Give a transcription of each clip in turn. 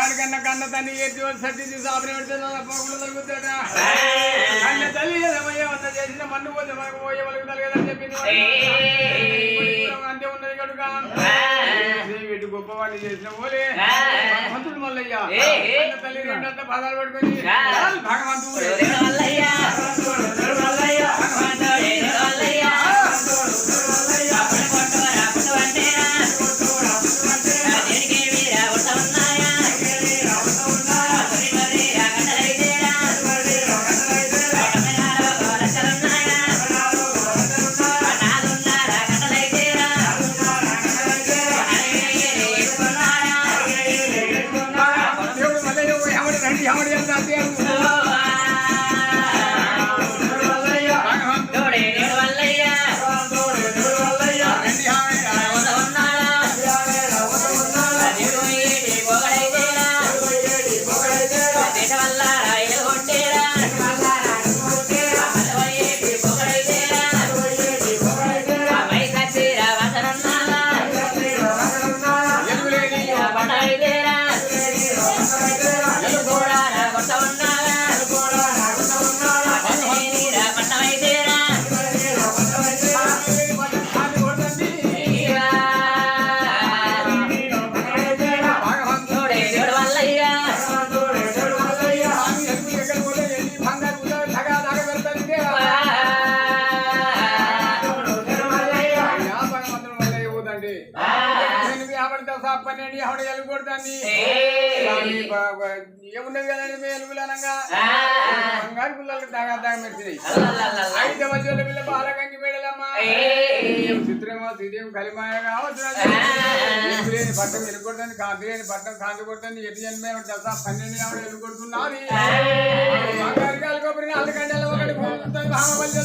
వాడికన్నా కన్న తల్లి ఎత్తి సర్ది సాపన పెడితే పోకుండా తగ్గుతాడా కన్న తల్లి వంద చేసిన మన్ను పోతే మనకు పోయే వాళ్ళకి తలగదని చెప్పింది అంతే ఉన్నది కనుక వీటి గొప్పవాడిని చేసిన పోలే భగవంతుడు మల్లయ్య తల్లి రెండంతా పదాలు పడుకొని భగవంతుడు పన్నెండు ఆవిడ ఎలుగొడతాన్ని ఏమున్నది కదండి మీ ఎలుగులనంగా బంగారు పిల్లలకు దాగా మెరిచినాయి 5వ రోజుల పిల్ల బాలకంగి మేడలమ్మా చిత్రమో శ్రీదేవి కలిమాయ కావచ్చు లేని పట్టం ఎలుగొడతాను కాంతి లేని పట్టం కాంతి కొడుతుంది ఎటు జన్మే తెలుసా 12 ఆవిడ ఎలుగొడుతున్నది బంగారు కాలుకోపరి 4 గంటల ఒకటి పోతుంది భామపల్లి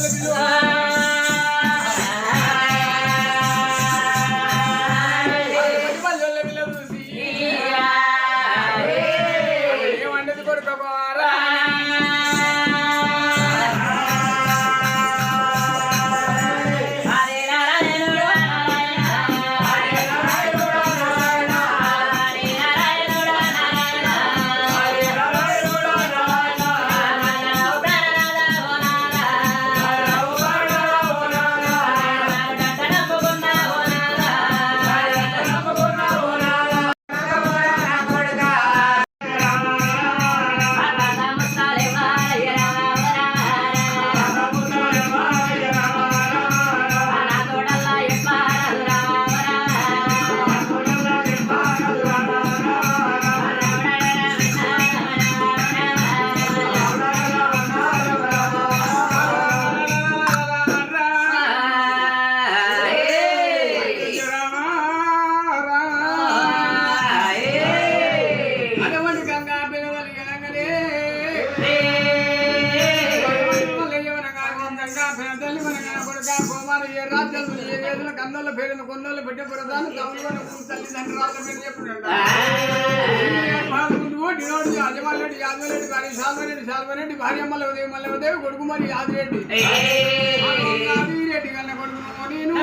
పిల్ల కన్నుల పేరును కొన్నోళ్ళు పెట్టబడదాన్ని తల్లిదండ్రుల పేరు చెప్పుకుంటా అజమారెడ్డి యాదవరెడ్డి గారి శాల్వరెడ్డి భార్య మల్లవదేవి కొడుకు మరి యాదిరెడ్డి రెడ్డి కన్నా కొడుకు నేను